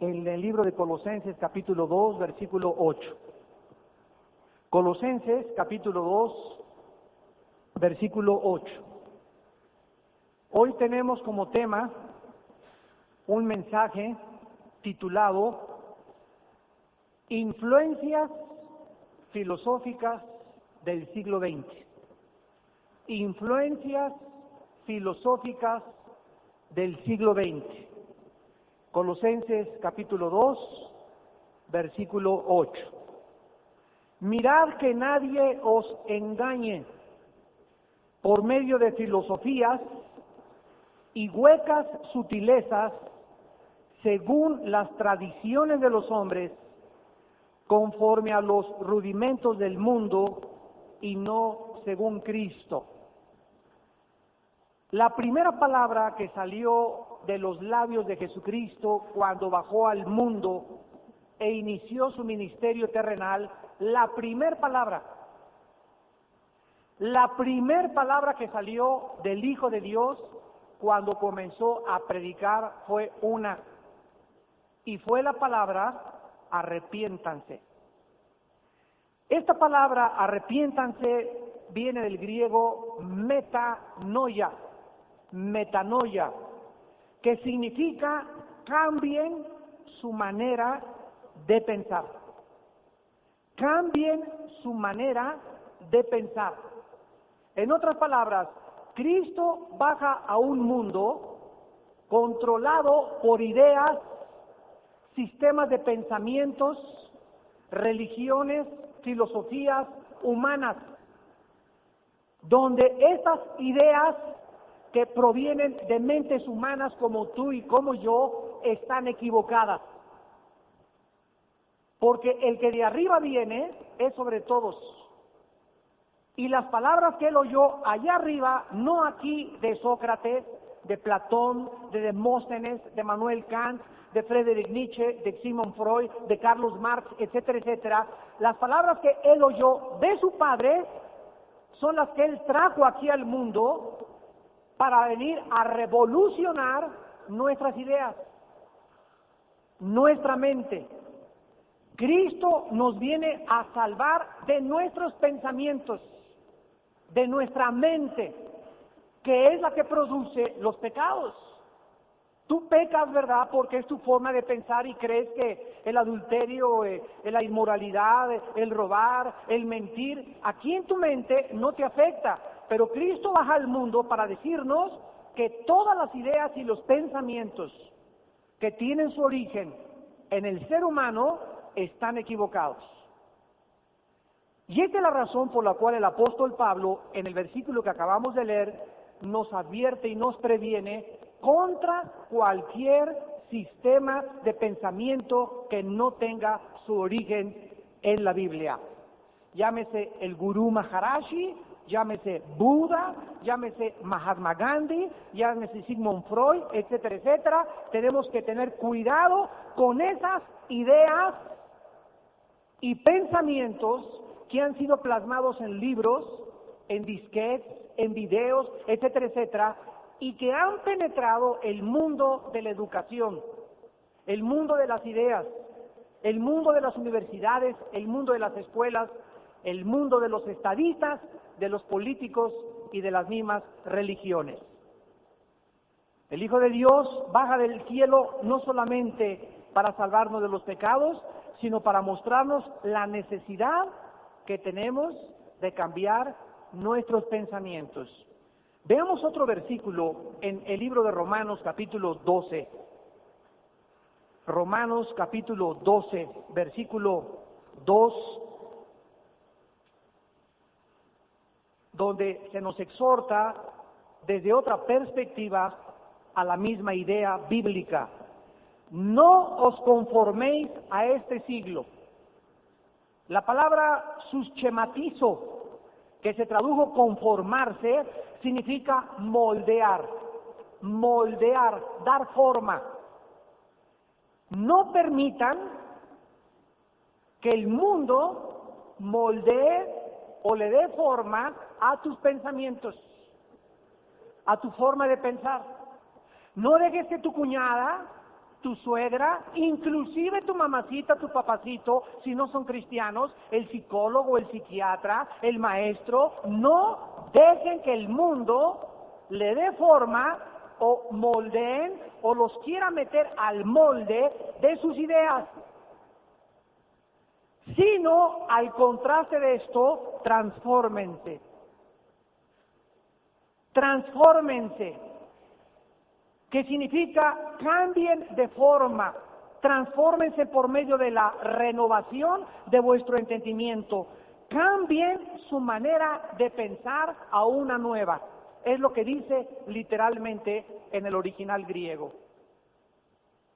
en el libro de Colosenses capítulo 2, versículo 8. Colosenses capítulo 2, versículo 8. Hoy tenemos como tema un mensaje titulado Influencias filosóficas del siglo XX. Influencias filosóficas del siglo XX. Colosenses capítulo 2, versículo 8. Mirad que nadie os engañe por medio de filosofías y huecas sutilezas según las tradiciones de los hombres, conforme a los rudimentos del mundo y no según Cristo. La primera palabra que salió de los labios de Jesucristo cuando bajó al mundo e inició su ministerio terrenal, la primera palabra que salió del Hijo de Dios cuando comenzó a predicar fue una, y fue la palabra arrepiéntanse. Esta palabra arrepiéntanse viene del griego metanoia, que significa cambien su manera de pensar. Cambien su manera de pensar. En otras palabras, Cristo baja a un mundo controlado por ideas, sistemas de pensamientos, religiones, filosofías humanas, donde estas ideas que provienen de mentes humanas como tú y como yo están equivocadas. Porque el que de arriba viene es sobre todos. Y las palabras que él oyó allá arriba, no aquí de Sócrates, de Platón, de Demóstenes, de Manuel Kant, de Friedrich Nietzsche, de Sigmund Freud, de Carlos Marx, etcétera, etcétera. Las palabras que él oyó de su padre son las que él trajo aquí al mundo para venir a revolucionar nuestras ideas, nuestra mente. Cristo nos viene a salvar de nuestros pensamientos, de nuestra mente, que es la que produce los pecados. Tú pecas, ¿verdad?, porque es tu forma de pensar y crees que el adulterio, la inmoralidad, el robar, el mentir, aquí en tu mente no te afecta. Pero Cristo baja al mundo para decirnos que todas las ideas y los pensamientos que tienen su origen en el ser humano están equivocados. Y esta es la razón por la cual el apóstol Pablo, en el versículo que acabamos de leer, nos advierte y nos previene contra cualquier sistema de pensamiento que no tenga su origen en la Biblia. Llámese el Gurú Maharaji, llámese Buda, llámese Mahatma Gandhi, llámese Sigmund Freud, etcétera, etcétera. Tenemos que tener cuidado con esas ideas y pensamientos que han sido plasmados en libros, en disquetes, en videos, etcétera, etcétera, y que han penetrado el mundo de la educación, el mundo de las ideas, el mundo de las universidades, el mundo de las escuelas, el mundo de los estadistas, de los políticos y de las mismas religiones. El Hijo de Dios baja del cielo no solamente para salvarnos de los pecados, sino para mostrarnos la necesidad que tenemos de cambiar nuestros pensamientos. Veamos otro versículo en el libro de Romanos capítulo 12. Romanos capítulo 12, versículo 2, donde se nos exhorta desde otra perspectiva a la misma idea bíblica. No os conforméis a este siglo. La palabra suschematizo, que se tradujo conformarse, significa moldear, dar forma. No permitan que el mundo moldee o le dé forma a tus pensamientos, a tu forma de pensar. No dejes que tu cuñada tu suegra, inclusive tu mamacita, tu papacito, si no son cristianos, el psicólogo, el psiquiatra, el maestro. No dejen que el mundo le dé forma o moldeen o los quiera meter al molde de sus ideas. Sino, al contraste de esto, transfórmense. Transfórmense, que significa cambien de forma, transfórmense por medio de la renovación de vuestro entendimiento, cambien su manera de pensar a una nueva. Es lo que dice literalmente en el original griego.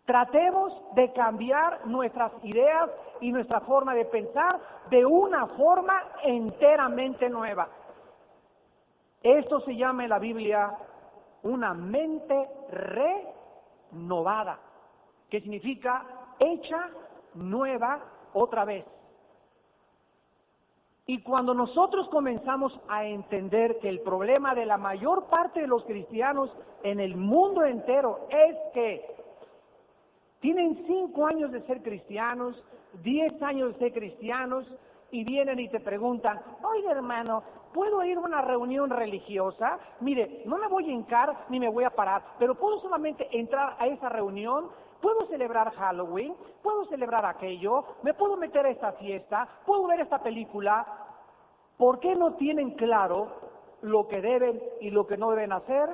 Tratemos de cambiar nuestras ideas y nuestra forma de pensar de una forma enteramente nueva. Esto se llama en la Biblia una mente renovada, que significa hecha nueva otra vez. Y cuando nosotros comenzamos a entender que el problema de la mayor parte de los cristianos en el mundo entero es que tienen 5 años de ser cristianos, 10 años de ser cristianos, y vienen y te preguntan, oye hermano, ¿puedo ir a una reunión religiosa? Mire, no me voy a hincar ni me voy a parar, pero ¿puedo solamente entrar a esa reunión? ¿Puedo celebrar Halloween? ¿Puedo celebrar aquello? ¿Me puedo meter a esta fiesta? ¿Puedo ver esta película? ¿Por qué no tienen claro lo que deben y lo que no deben hacer?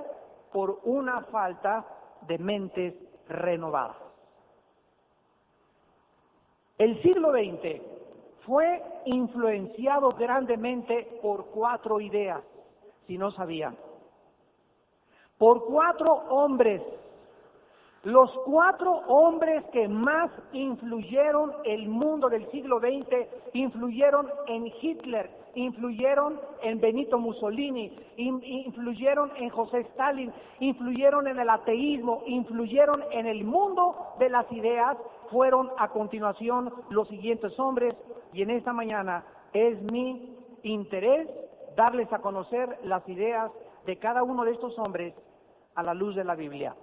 Por una falta de mentes renovadas. El siglo XX fue influenciado grandemente por 4 ideas, si no sabían. Por 4 hombres. Los 4 hombres que más influyeron el mundo del siglo XX, influyeron en Hitler, influyeron en Benito Mussolini, influyeron en José Stalin, influyeron en el ateísmo, influyeron en el mundo de las ideas, fueron a continuación los siguientes hombres, y en esta mañana es mi interés darles a conocer las ideas de cada uno de estos hombres a la luz de la Biblia.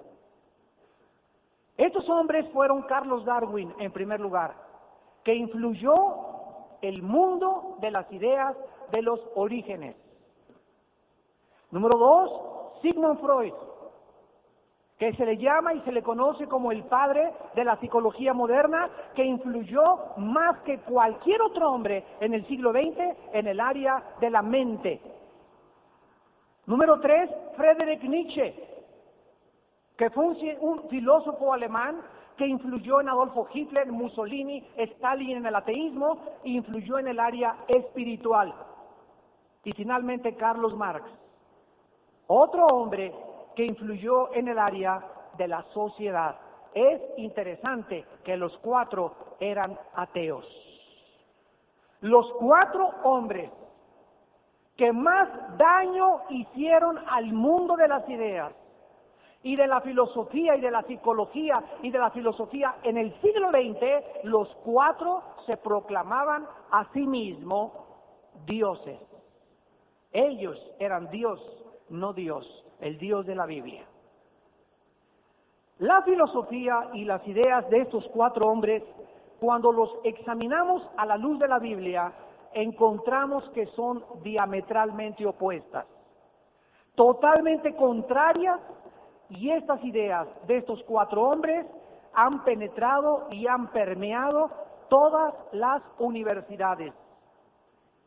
Estos hombres fueron Carlos Darwin, en primer lugar, que influyó el mundo de las ideas de los orígenes. Número 2, Sigmund Freud, que se le llama y se le conoce como el padre de la psicología moderna, que influyó más que cualquier otro hombre en el siglo XX en el área de la mente. Número 3, Friedrich Nietzsche, que fue un filósofo alemán que influyó en Adolfo Hitler, Mussolini, Stalin en el ateísmo, e influyó en el área espiritual. Y finalmente Carlos Marx, otro hombre que influyó en el área de la sociedad. Es interesante que los 4 eran ateos. Los 4 hombres que más daño hicieron al mundo de las ideas y de la filosofía y de la psicología y de la filosofía en el siglo XX, los 4 se proclamaban a sí mismos dioses. Ellos eran Dios, no Dios, el Dios de la Biblia. La filosofía y las ideas de estos 4 hombres, cuando los examinamos a la luz de la Biblia, encontramos que son diametralmente opuestas, totalmente contrarias. Y estas ideas de estos 4 hombres han penetrado y han permeado todas las universidades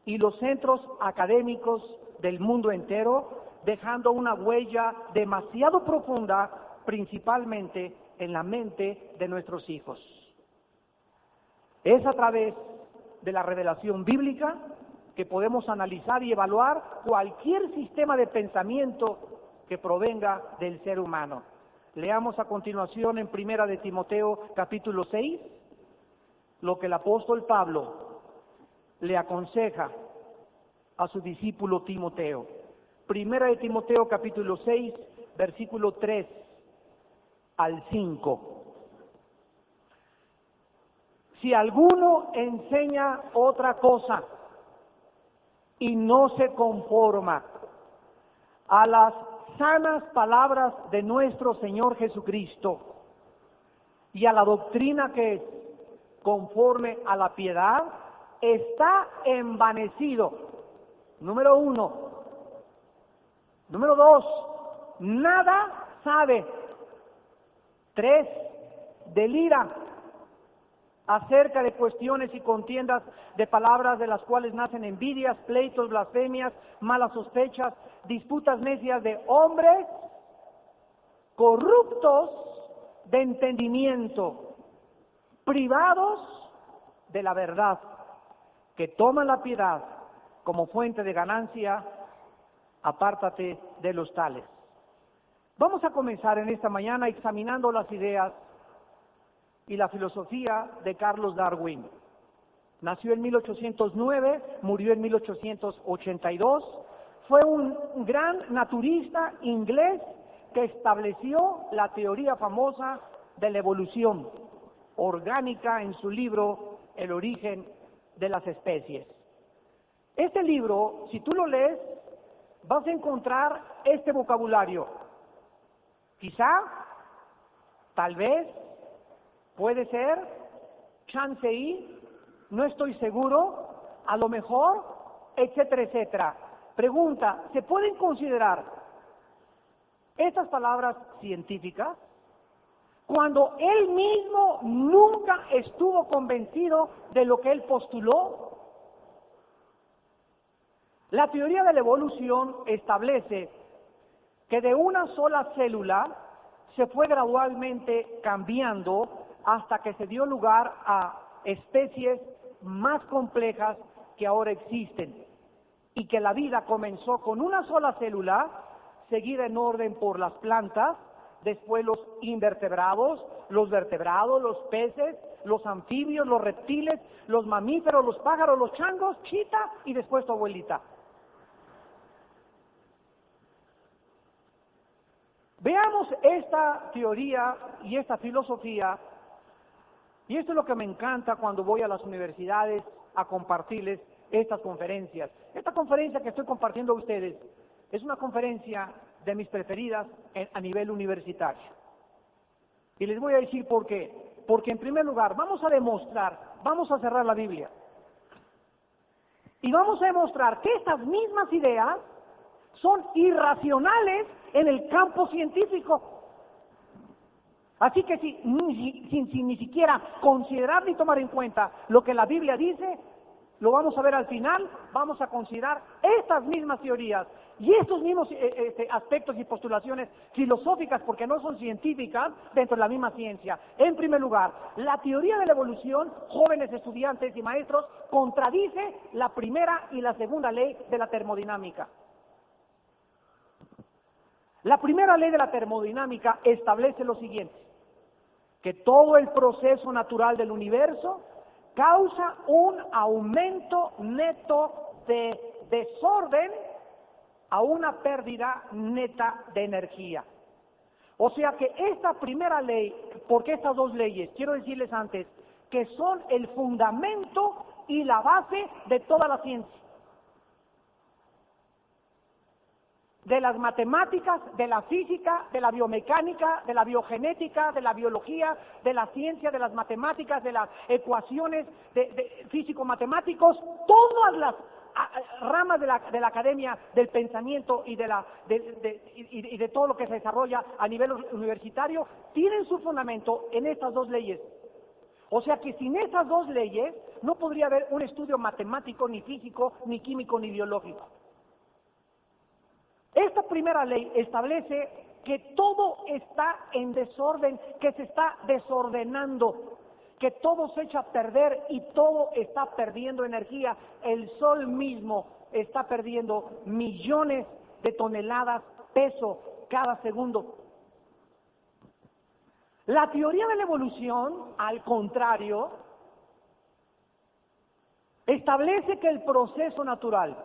y los centros académicos del mundo entero, dejando una huella demasiado profunda, principalmente en la mente de nuestros hijos. Es a través de la revelación bíblica que podemos analizar y evaluar cualquier sistema de pensamiento que provenga del ser humano. Leamos a continuación en Primera de Timoteo capítulo 6 lo que el apóstol Pablo le aconseja a su discípulo Timoteo. Primera de Timoteo capítulo 6, versículo 3 al 5. Si alguno enseña otra cosa y no se conforma a las sanas palabras de nuestro Señor Jesucristo y a la doctrina que es conforme a la piedad, está envanecido. Número 1. Número 2, nada sabe. 3, delira acerca de cuestiones y contiendas de palabras, de las cuales nacen envidias, pleitos, blasfemias, malas sospechas, disputas necias de hombres corruptos de entendimiento, privados de la verdad, que toman la piedad como fuente de ganancia. Apártate de los tales. Vamos a comenzar en esta mañana examinando las ideas y la filosofía de Carlos Darwin. Nació en 1809, murió en 1882. Fue un gran naturista inglés que estableció la teoría famosa de la evolución orgánica en su libro El origen de las especies. Este libro, si tú lo lees, vas a encontrar este vocabulario. Quizá, tal vez, puede ser, chance y, no estoy seguro, a lo mejor, etcétera, etcétera. Pregunta, ¿se pueden considerar estas palabras científicas cuando él mismo nunca estuvo convencido de lo que él postuló? La teoría de la evolución establece que de una sola célula se fue gradualmente cambiando hasta que se dio lugar a especies más complejas que ahora existen, y que la vida comenzó con una sola célula, seguida en orden por las plantas, después los invertebrados, los vertebrados, los peces, los anfibios, los reptiles, los mamíferos, los pájaros, los changos, chita, y después tu abuelita. Veamos esta teoría y esta filosofía, y esto es lo que me encanta cuando voy a las universidades a compartirles estas conferencias. Esta conferencia que estoy compartiendo a ustedes es una conferencia de mis preferidas a nivel universitario. Y les voy a decir por qué. Porque en primer lugar, vamos a cerrar la Biblia, y vamos a demostrar que estas mismas ideas son irracionales en el campo científico. Así que sin ni siquiera considerar ni tomar en cuenta lo que la Biblia dice, lo vamos a ver al final, vamos a considerar estas mismas teorías y estos mismos aspectos y postulaciones filosóficas, porque no son científicas, dentro de la misma ciencia. En primer lugar, la teoría de la evolución, jóvenes estudiantes y maestros, contradice la primera y la segunda ley de la termodinámica. La primera ley de la termodinámica establece lo siguiente: que todo el proceso natural del universo causa un aumento neto de desorden a una pérdida neta de energía. O sea que esta primera ley, porque estas dos leyes, quiero decirles antes, que son el fundamento y la base de toda la ciencia. De las matemáticas, de la física, de la biomecánica, de la biogenética, de la biología, de la ciencia, de las matemáticas, de las ecuaciones de físico-matemáticos, todas las ramas de la academia, del pensamiento y de todo lo que se desarrolla a nivel universitario, tienen su fundamento en estas dos leyes. O sea que sin estas dos leyes no podría haber un estudio matemático, ni físico, ni químico, ni biológico. Esta primera ley establece que todo está en desorden, que se está desordenando, que todo se echa a perder y todo está perdiendo energía. El Sol mismo está perdiendo millones de toneladas peso cada segundo. La teoría de la evolución, al contrario, establece que el proceso natural,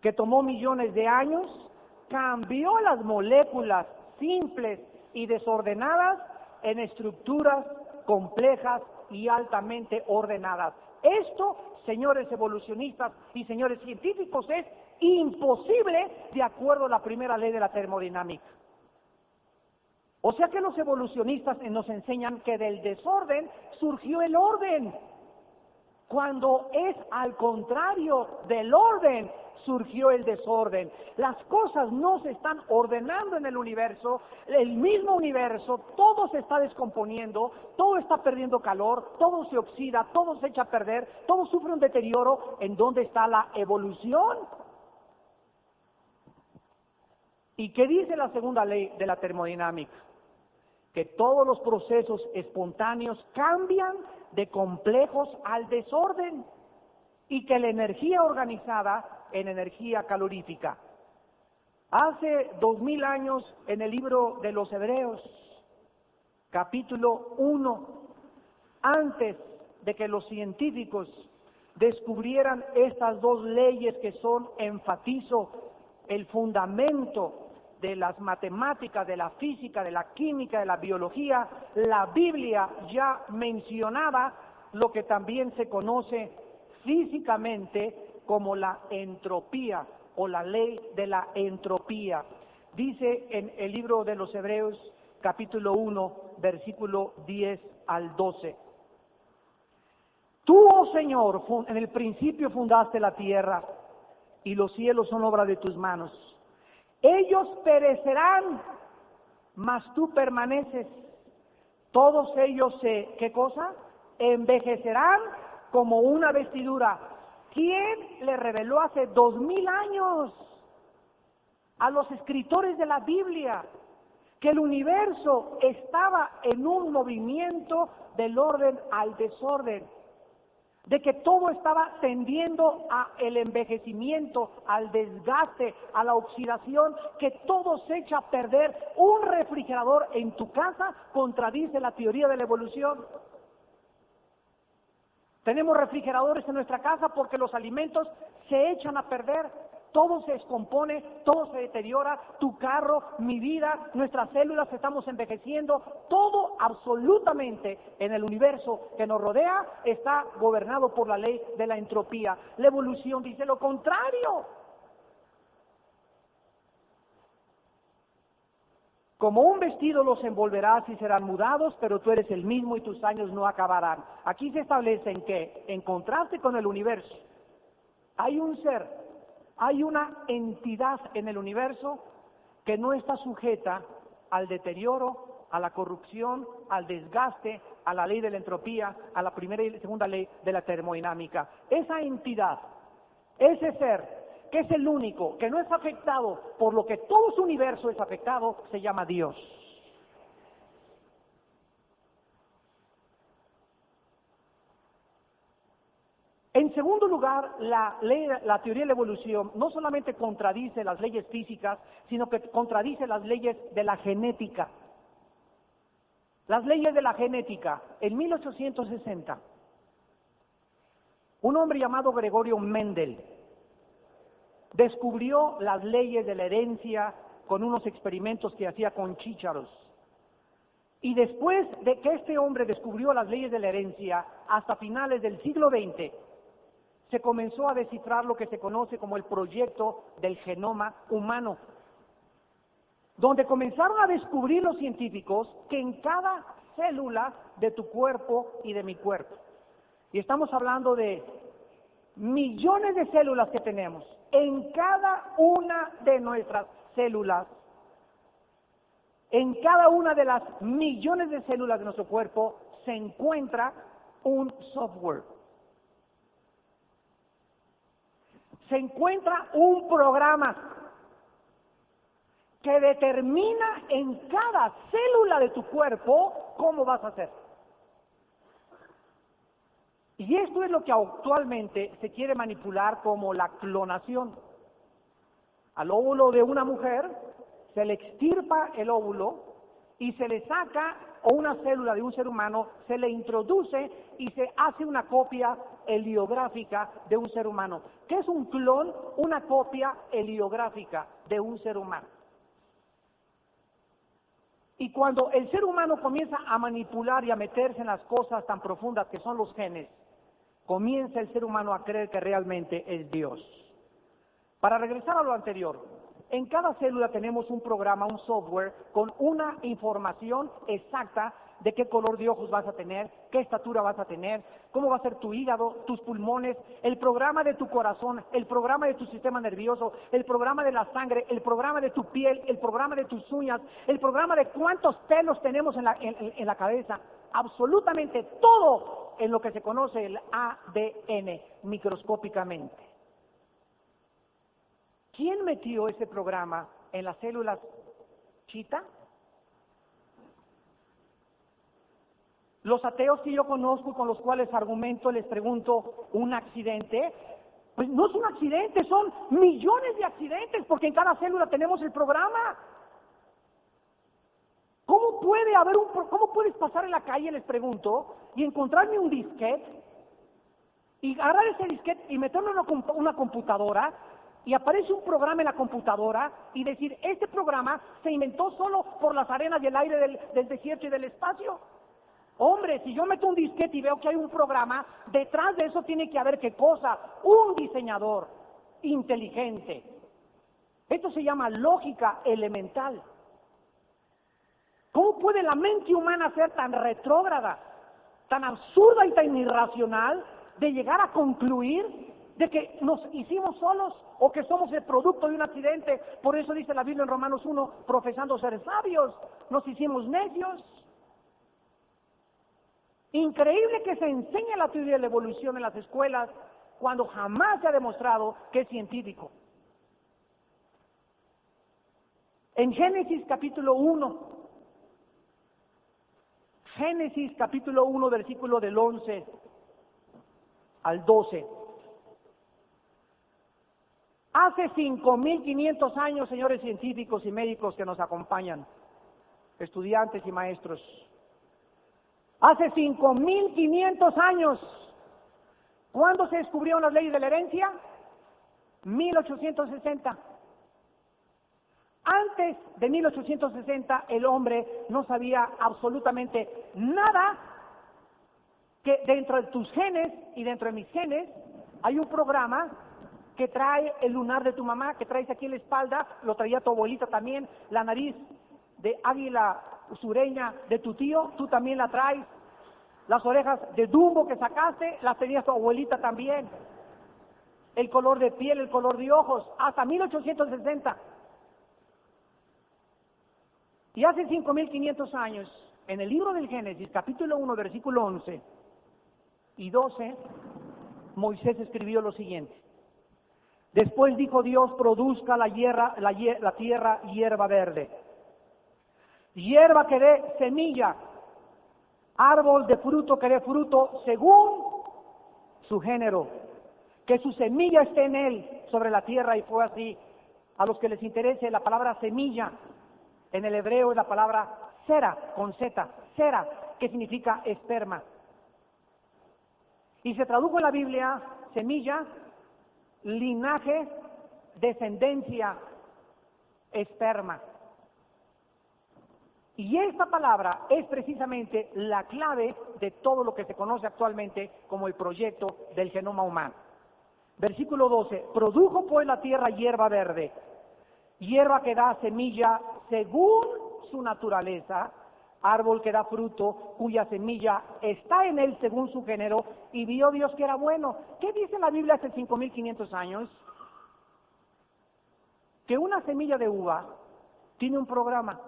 que tomó millones de años, cambió las moléculas simples y desordenadas en estructuras complejas y altamente ordenadas. Esto, señores evolucionistas y señores científicos, es imposible de acuerdo a la primera ley de la termodinámica. O sea que los evolucionistas nos enseñan que del desorden surgió el orden, cuando es al contrario, del orden surgió el desorden. Las cosas no se están ordenando en el universo, el mismo universo, todo se está descomponiendo, todo está perdiendo calor, todo se oxida, todo se echa a perder, todo sufre un deterioro. ¿En dónde está la evolución? ¿Y qué dice la segunda ley de la termodinámica? Que todos los procesos espontáneos cambian de complejos al desorden y que la energía organizada en energía calorífica. Hace 2000 años, en el libro de los Hebreos, capítulo 1, antes de que los científicos descubrieran estas dos leyes que son, enfatizo, el fundamento de las matemáticas, de la física, de la química, de la biología, la Biblia ya mencionaba lo que también se conoce físicamente como la entropía o la ley de la entropía. Dice en el libro de los Hebreos, capítulo 1, versículo 10 al 12. Tú, oh Señor, en el principio fundaste la tierra y los cielos son obra de tus manos. Ellos perecerán, mas tú permaneces. Todos ellos ¿qué cosa? Envejecerán como una vestidura. ¿Quién le reveló hace 2000 años a los escritores de la Biblia que el universo estaba en un movimiento del orden al desorden? De que todo estaba tendiendo al envejecimiento, al desgaste, a la oxidación, que todo se echa a perder. Un refrigerador en tu casa contradice la teoría de la evolución. Tenemos refrigeradores en nuestra casa porque los alimentos se echan a perder, todo se descompone, todo se deteriora, tu carro, mi vida, nuestras células, estamos envejeciendo, todo absolutamente en el universo que nos rodea está gobernado por la ley de la entropía. La evolución dice lo contrario. Como un vestido los envolverás y serán mudados, pero tú eres el mismo y tus años no acabarán. Aquí se establece en que, en contraste con el universo, hay un ser, hay una entidad en el universo que no está sujeta al deterioro, a la corrupción, al desgaste, a la ley de la entropía, a la primera y segunda ley de la termodinámica. Esa entidad, ese ser, que es el único, que no es afectado por lo que todo su universo es afectado, se llama Dios. En segundo lugar, la teoría de la evolución no solamente contradice las leyes físicas, sino que contradice las leyes de la genética. Las leyes de la genética, en 1860, un hombre llamado Gregorio Mendel descubrió las leyes de la herencia con unos experimentos que hacía con chícharos. Y después de que este hombre descubrió las leyes de la herencia, hasta finales del siglo XX, se comenzó a descifrar lo que se conoce como el proyecto del genoma humano, donde comenzaron a descubrir los científicos que en cada célula de tu cuerpo y de mi cuerpo, y estamos hablando de millones de células que tenemos, en cada una de nuestras células, en cada una de las millones de células de nuestro cuerpo se encuentra un software. Se encuentra un programa que determina en cada célula de tu cuerpo cómo vas a hacer. Y esto es lo que actualmente se quiere manipular como la clonación. Al óvulo de una mujer se le extirpa el óvulo y se le saca, o una célula de un ser humano, se le introduce y se hace una copia heliográfica de un ser humano. ¿Qué es un clon? Una copia heliográfica de un ser humano. Y cuando el ser humano comienza a manipular y a meterse en las cosas tan profundas que son los genes, comienza el ser humano a creer que realmente es Dios. Para regresar a lo anterior, En cada célula tenemos un programa, un software, con una información exacta de qué color de ojos vas a tener, qué estatura vas a tener, cómo va a ser tu hígado, tus pulmones, el programa de tu corazón, el programa de tu sistema nervioso, el programa de la sangre, el programa de tu piel, el programa de tus uñas, el programa de cuántos pelos tenemos en la cabeza. Absolutamente todo en lo que se conoce el ADN microscópicamente. ¿Quién metió ese programa en las células chita? Los ateos que yo conozco, con los cuales argumento, les pregunto, ¿un accidente? Pues no es un accidente, son millones de accidentes, porque en cada célula tenemos el programa. ¿Cómo puedes pasar en la calle, les pregunto, y encontrarme un disquete, y agarrar ese disquete y meterlo en una computadora, y aparece un programa en la computadora, y decir, este programa se inventó solo por las arenas y el aire del desierto y del espacio? Hombre, si yo meto un disquete y veo que hay un programa, detrás de eso tiene que haber ¿qué cosa? Un diseñador inteligente. Esto se llama lógica elemental. ¿Cómo puede la mente humana ser tan retrógrada, tan absurda y tan irracional de llegar a concluir de que nos hicimos solos o que somos el producto de un accidente? Por eso dice la Biblia en Romanos 1, profesando ser sabios, nos hicimos necios. Increíble que se enseñe la teoría de la evolución en las escuelas cuando jamás se ha demostrado que es científico. En Génesis capítulo 1, versículo del 11 al 12. Hace 5.500 años, señores científicos y médicos que nos acompañan, estudiantes y maestros, hace 5.500 años, ¿cuándo se descubrieron las leyes de la herencia? 1860. Antes de 1860 el hombre no sabía absolutamente nada, que dentro de tus genes y dentro de mis genes hay un programa que trae el lunar de tu mamá, que traes aquí en la espalda, lo traía tu abuelita también, la nariz de águila sureña de tu tío, tú también la traes, las orejas de Dumbo que sacaste, las tenía tu abuelita también, el color de piel, el color de ojos, hasta 1860. Y hace 5.500 años, en el libro del Génesis, capítulo 1, versículo 11 y 12, Moisés escribió lo siguiente. Después dijo Dios, produzca la tierra hierba verde, hierba que dé semilla, árbol de fruto que dé fruto según su género, que su semilla esté en él sobre la tierra. Y fue así. A los que les interese, la palabra semilla en el hebreo es la palabra sera, con Z, sera, que significa esperma. Y se tradujo en la Biblia, semilla, linaje, descendencia, esperma. Y esta palabra es precisamente la clave de todo lo que se conoce actualmente como el proyecto del genoma humano. Versículo 12, produjo pues la tierra hierba verde, hierba que da semilla según su naturaleza, árbol que da fruto, cuya semilla está en él según su género, y vio Dios que era bueno. ¿Qué dice la Biblia hace 5.500 años? Que una semilla de uva tiene un programa.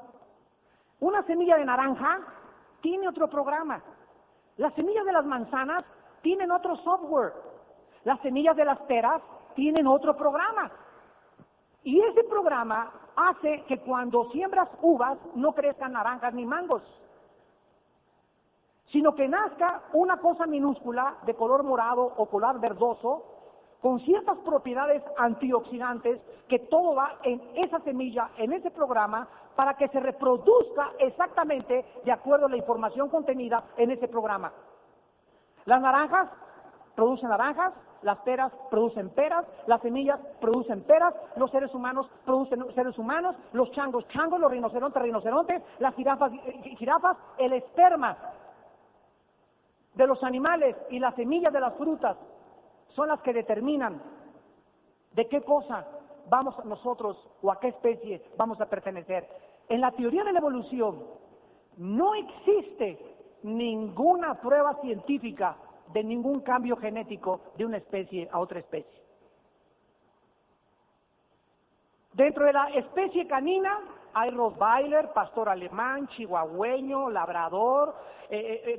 Una semilla de naranja tiene otro programa. Las semillas de las manzanas tienen otro software. Las semillas de las peras tienen otro programa. Y ese programa hace que cuando siembras uvas no crezcan naranjas ni mangos, sino que nazca una cosa minúscula de color morado o color verdoso, con ciertas propiedades antioxidantes, que todo va en esa semilla, en ese programa, para que se reproduzca exactamente de acuerdo a la información contenida en ese programa. Las naranjas producen naranjas, las peras producen peras, las semillas producen peras, los seres humanos producen seres humanos, los changos, los rinocerontes, las jirafas, el esperma de los animales y las semillas de las frutas son las que determinan de qué cosa vamos nosotros o a qué especie vamos a pertenecer. En la teoría de la evolución no existe ninguna prueba científica de ningún cambio genético de una especie a otra especie. Dentro de la especie canina hay Rottweiler, pastor alemán, chihuahueño, labrador,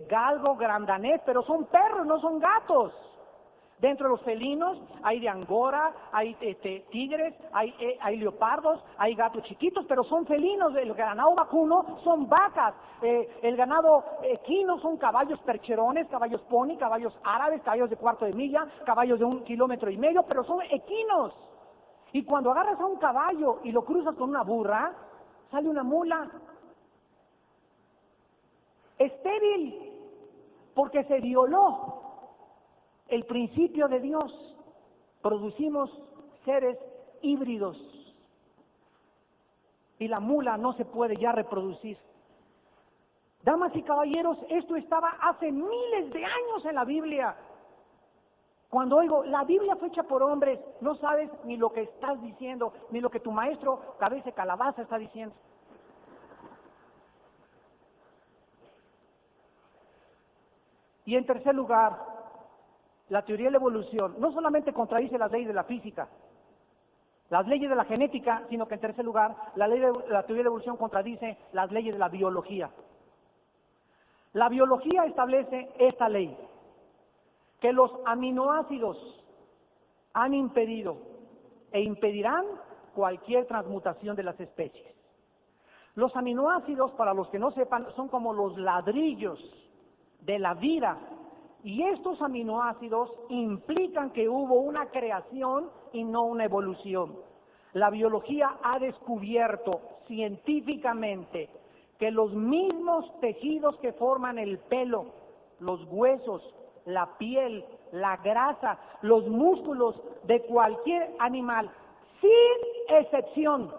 galgo, grandanés, pero son perros, no son gatos. Dentro de los felinos hay de Angora, hay tigres, hay leopardos, hay gatos chiquitos, pero son felinos. El ganado vacuno son vacas, el ganado equino son caballos percherones, caballos pony, caballos árabes, caballos de cuarto de milla, caballos de 1,5 kilómetros, pero son equinos. Y cuando agarras a un caballo y lo cruzas con una burra, sale una mula estéril, porque se violó el principio de Dios. Producimos seres híbridos y la mula no se puede ya reproducir. Damas y caballeros, esto estaba hace miles de años en la Biblia. Cuando oigo, la Biblia fue hecha por hombres, no sabes ni lo que estás diciendo, ni lo que tu maestro cabeza de calabaza está diciendo. Y en tercer lugar, la teoría de la evolución no solamente contradice las leyes de la física, las leyes de la genética, sino que en tercer lugar, la teoría de la evolución contradice las leyes de la biología. La biología establece esta ley, que los aminoácidos han impedido e impedirán cualquier transmutación de las especies. Los aminoácidos, para los que no sepan, son como los ladrillos de la vida, y estos aminoácidos implican que hubo una creación y no una evolución. La biología ha descubierto científicamente que los mismos tejidos que forman el pelo, los huesos, la piel, la grasa, los músculos de cualquier animal, sin excepción,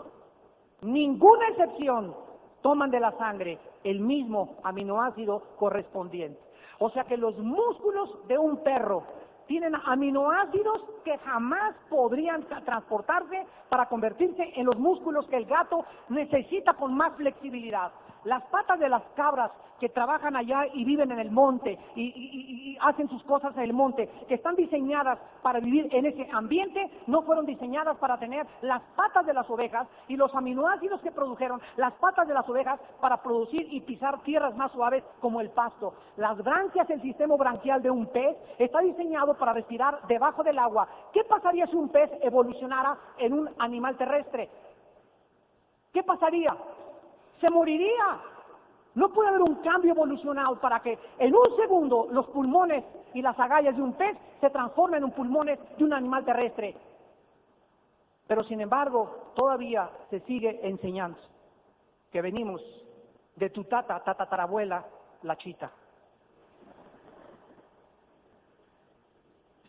ninguna excepción, toman de la sangre el mismo aminoácido correspondiente. O sea que los músculos de un perro tienen aminoácidos que jamás podrían transportarse para convertirse en los músculos que el gato necesita con más flexibilidad. Las patas de las cabras que trabajan allá y viven en el monte y hacen sus cosas en el monte, que están diseñadas para vivir en ese ambiente, no fueron diseñadas para tener las patas de las ovejas y los aminoácidos que produjeron las patas de las ovejas para producir y pisar tierras más suaves como el pasto. Las branquias, el sistema branquial de un pez, está diseñado para respirar debajo del agua. ¿Qué pasaría si un pez evolucionara en un animal terrestre? ¿Qué pasaría? Se moriría. No puede haber un cambio evolucional para que en un segundo los pulmones y las agallas de un pez se transformen en pulmones de un animal terrestre. Pero sin embargo, todavía se sigue enseñando que venimos de tu tatarabuela, la chita.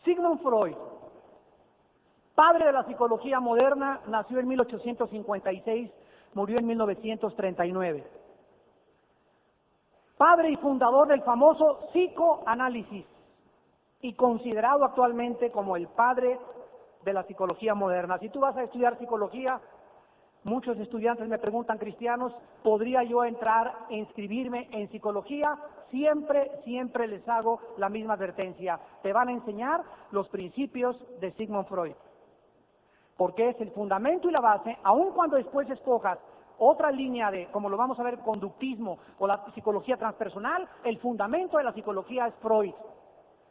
Sigmund Freud, padre de la psicología moderna, nació en 1856, murió en 1939. Padre y fundador del famoso psicoanálisis y considerado actualmente como el padre de la psicología moderna. Si tú vas a estudiar psicología, muchos estudiantes me preguntan, cristianos, ¿podría yo entrar e inscribirme en psicología? Siempre les hago la misma advertencia. Te van a enseñar los principios de Sigmund Freud, porque es el fundamento y la base, aun cuando después escojas otra línea de, como lo vamos a ver, conductismo o la psicología transpersonal, el fundamento de la psicología es Freud.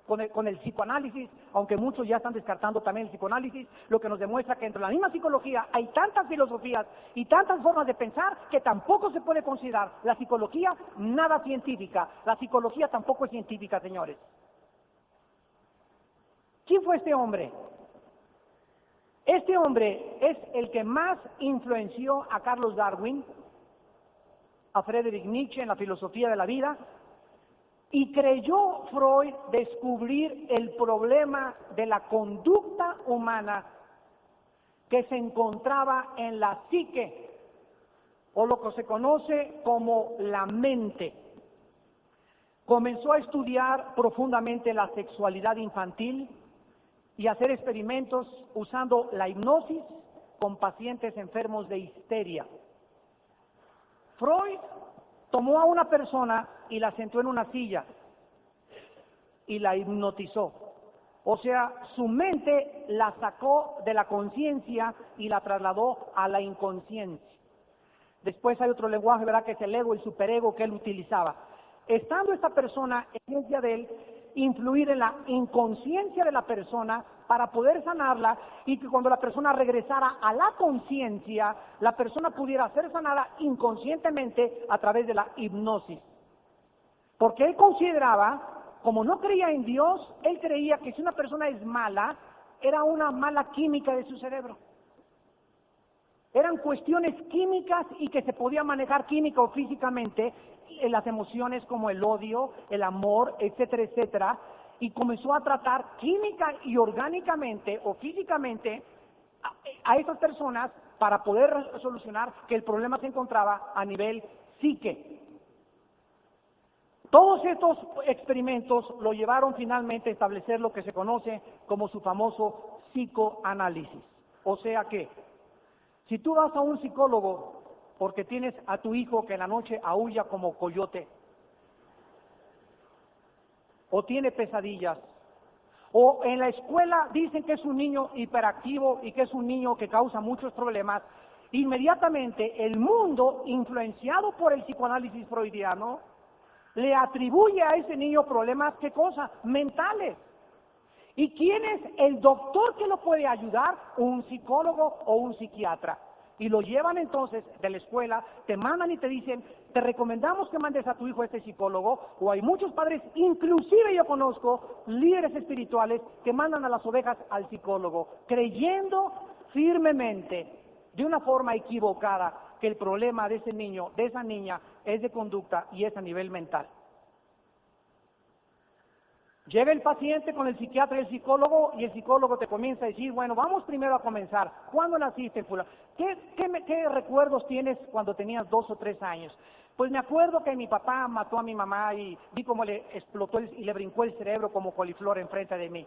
Con el psicoanálisis, aunque muchos ya están descartando también el psicoanálisis, lo que nos demuestra que entre la misma psicología hay tantas filosofías y tantas formas de pensar que tampoco se puede considerar la psicología nada científica. La psicología tampoco es científica, señores. ¿Quién fue este hombre? Este hombre es el que más influenció a Carlos Darwin, a Friedrich Nietzsche en la filosofía de la vida, y creyó Freud descubrir el problema de la conducta humana que se encontraba en la psique, o lo que se conoce como la mente. Comenzó a estudiar profundamente la sexualidad infantil y hacer experimentos usando la hipnosis con pacientes enfermos de histeria. Freud tomó a una persona y la sentó en una silla y la hipnotizó. O sea, su mente la sacó de la conciencia y la trasladó a la inconsciencia. Después hay otro lenguaje, ¿verdad?, que es el ego, el superego que él utilizaba. Estando esta persona en esencia de él, influir en la inconsciencia de la persona para poder sanarla y que cuando la persona regresara a la conciencia, la persona pudiera ser sanada inconscientemente a través de la hipnosis. Porque él consideraba, como no creía en Dios, él creía que si una persona es mala, era una mala química de su cerebro. Eran cuestiones químicas y que se podía manejar química o físicamente en las emociones como el odio, el amor, etcétera, etcétera. Y comenzó a tratar química y orgánicamente o físicamente a esas personas para poder solucionar que el problema se encontraba a nivel psique. Todos estos experimentos lo llevaron finalmente a establecer lo que se conoce como su famoso psicoanálisis. O sea que, si tú vas a un psicólogo porque tienes a tu hijo que en la noche aúlla como coyote, o tiene pesadillas, o en la escuela dicen que es un niño hiperactivo y que es un niño que causa muchos problemas, inmediatamente el mundo, influenciado por el psicoanálisis freudiano, le atribuye a ese niño problemas, ¿qué cosa? Mentales. ¿Y quién es el doctor que lo puede ayudar? Un psicólogo o un psiquiatra. Y lo llevan entonces de la escuela, te mandan y te dicen, te recomendamos que mandes a tu hijo a este psicólogo, o hay muchos padres, inclusive yo conozco líderes espirituales que mandan a las ovejas al psicólogo, creyendo firmemente, de una forma equivocada, que el problema de ese niño, de esa niña, es de conducta y es a nivel mental. Llega el paciente con el psiquiatra y el psicólogo, y el psicólogo te comienza a decir, bueno, vamos primero a comenzar. ¿Cuándo naciste, fulano? ¿Qué recuerdos tienes cuando tenías 2 o 3 años? Pues me acuerdo que mi papá mató a mi mamá y vi cómo le explotó y le brincó el cerebro como coliflor enfrente de mí.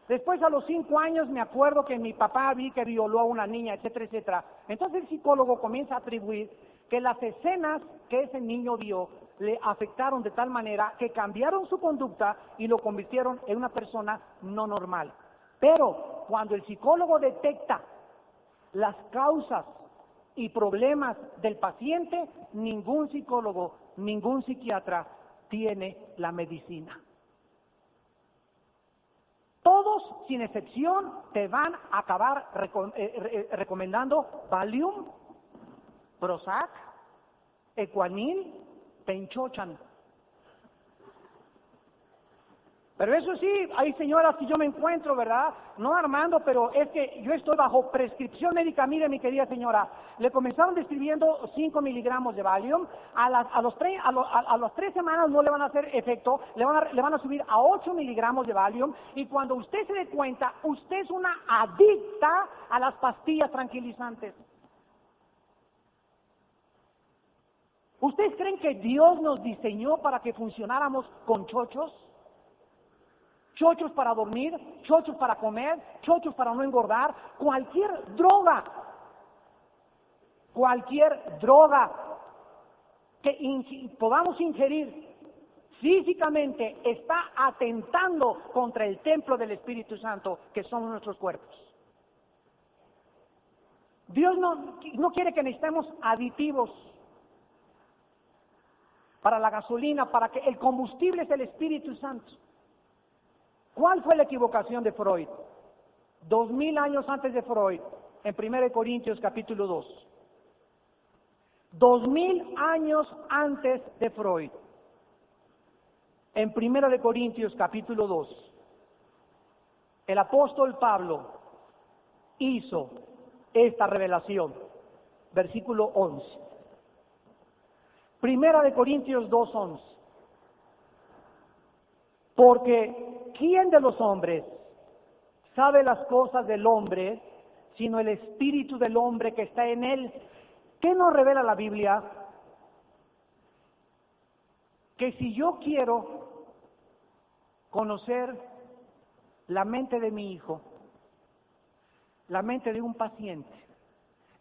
Después, a los 5 años, me acuerdo que mi papá vi que violó a una niña, etcétera, etcétera. Entonces el psicólogo comienza a atribuir que las escenas que ese niño vio le afectaron de tal manera que cambiaron su conducta y lo convirtieron en una persona no normal. Pero cuando el psicólogo detecta las causas y problemas del paciente, ningún psicólogo, ningún psiquiatra tiene la medicina. Todos, sin excepción, te van a acabar recomendando Valium, Prozac, Equanil, Penchochan. Pero eso sí, hay señoras que yo me encuentro, ¿verdad? No, Armando, pero es que yo estoy bajo prescripción médica. Mire, mi querida señora, le comenzaron describiendo 5 miligramos de Valium, a las 3 semanas no le van a hacer efecto, le van a subir a 8 miligramos de Valium, y cuando usted se dé cuenta, usted es una adicta a las pastillas tranquilizantes. ¿Ustedes creen que Dios nos diseñó para que funcionáramos con chochos? Chochos para dormir, chochos para comer, chochos para no engordar, cualquier droga que podamos ingerir físicamente está atentando contra el templo del Espíritu Santo, que son nuestros cuerpos. Dios no quiere que necesitemos aditivos para la gasolina, para que el combustible es el Espíritu Santo. ¿Cuál fue la equivocación de Freud? 2000 años antes de Freud, en 1 Corintios capítulo 2. 2000 años antes de Freud, en 1 Corintios capítulo 2, el apóstol Pablo hizo esta revelación, versículo 11. 1 Corintios 2:11. Porque ¿quién de los hombres sabe las cosas del hombre, sino el espíritu del hombre que está en él? ¿Qué nos revela la Biblia? Que si yo quiero conocer la mente de mi hijo, la mente de un paciente,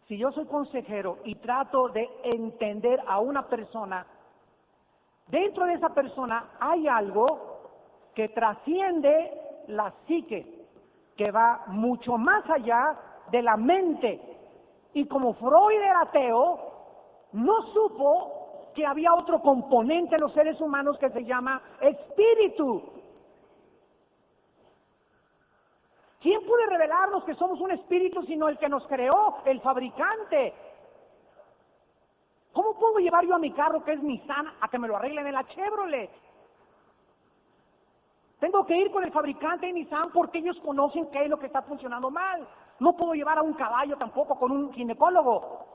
Si yo soy consejero y trato de entender a una persona, dentro de esa persona hay algo que trasciende la psique, que va mucho más allá de la mente. Y como Freud era ateo, no supo que había otro componente en los seres humanos que se llama espíritu. ¿Quién puede revelarnos que somos un espíritu sino el que nos creó, el fabricante? ¿Cómo puedo llevar yo a mi carro, que es Nissan, a que me lo arreglen en la Chevrolet? Tengo que ir con el fabricante de Nissan porque ellos conocen qué es lo que está funcionando mal. No puedo llevar a un caballo tampoco con un ginecólogo.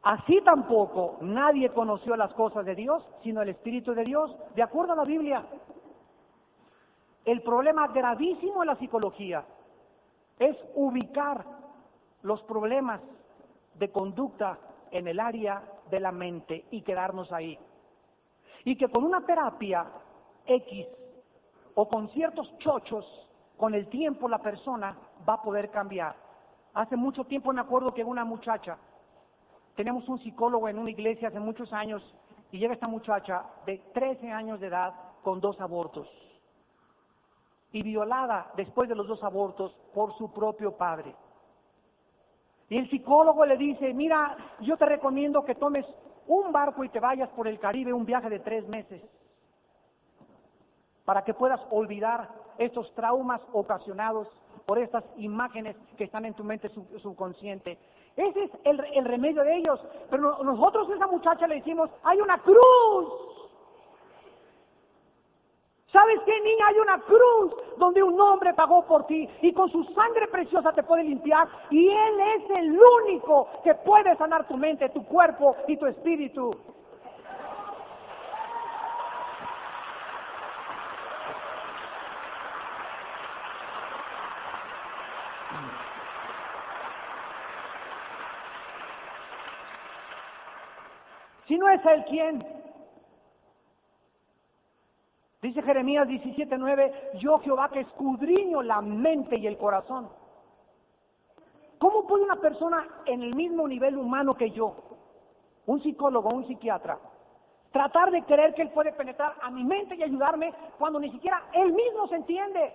Así tampoco nadie conoció las cosas de Dios, sino el Espíritu de Dios, de acuerdo a la Biblia. El problema gravísimo en la psicología es ubicar los problemas de conducta en el área de la mente y quedarnos ahí. Y que con una terapia X o con ciertos chochos, con el tiempo la persona va a poder cambiar. Hace mucho tiempo me acuerdo que una muchacha, teníamos un psicólogo en una iglesia hace muchos años, y llega esta muchacha de 13 años de edad con 2 abortos. Y violada después de los 2 abortos por su propio padre. Y el psicólogo le dice, mira, yo te recomiendo que tomes un barco y te vayas por el Caribe, un viaje de 3 meses, para que puedas olvidar estos traumas ocasionados por estas imágenes que están en tu mente subconsciente. Ese es el remedio de ellos. Pero nosotros a esa muchacha le decimos, hay una cruz. ¿Sabes qué, niña? Hay una cruz donde un hombre pagó por ti y con su sangre preciosa te puede limpiar, y Él es el único que puede sanar tu mente, tu cuerpo y tu espíritu. Si no es Él, ¿quién? Dice Jeremías 17:9, yo Jehová que escudriño la mente y el corazón. ¿Cómo puede una persona en el mismo nivel humano que yo, un psicólogo, un psiquiatra, tratar de creer que él puede penetrar a mi mente y ayudarme cuando ni siquiera él mismo se entiende?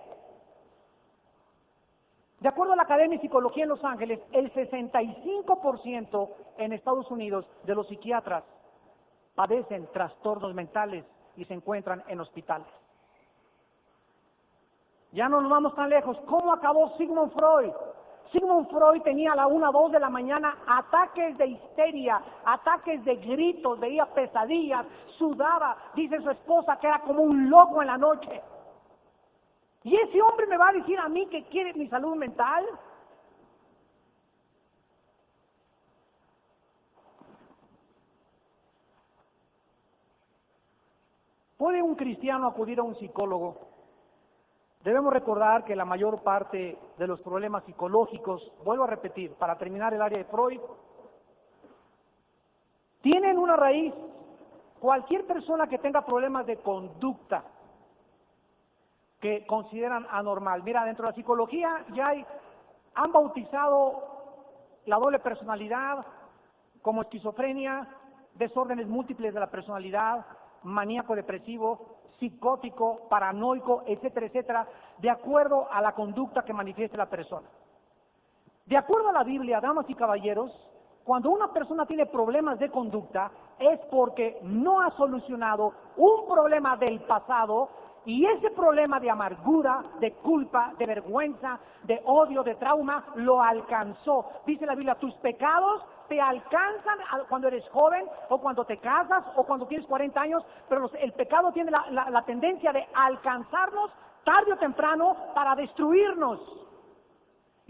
De acuerdo a la Academia de Psicología en Los Ángeles, el 65% en Estados Unidos de los psiquiatras padecen trastornos mentales y se encuentran en hospitales. Ya no nos vamos tan lejos. ¿Cómo acabó Sigmund Freud? Sigmund Freud tenía a la 1, 2 de la mañana ataques de histeria, ataques de gritos, veía pesadillas, sudaba. Dice su esposa que era como un loco en la noche. ¿Y ese hombre me va a decir a mí que quiere mi salud mental? ¿Puede un cristiano acudir a un psicólogo? Debemos recordar que la mayor parte de los problemas psicológicos, vuelvo a repetir, para terminar el área de Freud, tienen una raíz. Cualquier persona que tenga problemas de conducta que consideran anormal. Mira, dentro de la psicología han bautizado la doble personalidad como esquizofrenia, desórdenes múltiples de la personalidad, maníaco depresivo, psicótico, paranoico, etcétera, etcétera, de acuerdo a la conducta que manifieste la persona. De acuerdo a la Biblia, damas y caballeros, cuando una persona tiene problemas de conducta es porque no ha solucionado un problema del pasado, y ese problema de amargura, de culpa, de vergüenza, de odio, de trauma, lo alcanzó. Dice la Biblia, tus pecados te alcanzan cuando eres joven, o cuando te casas, o cuando tienes 40 años, pero el pecado tiene la tendencia de alcanzarnos tarde o temprano para destruirnos.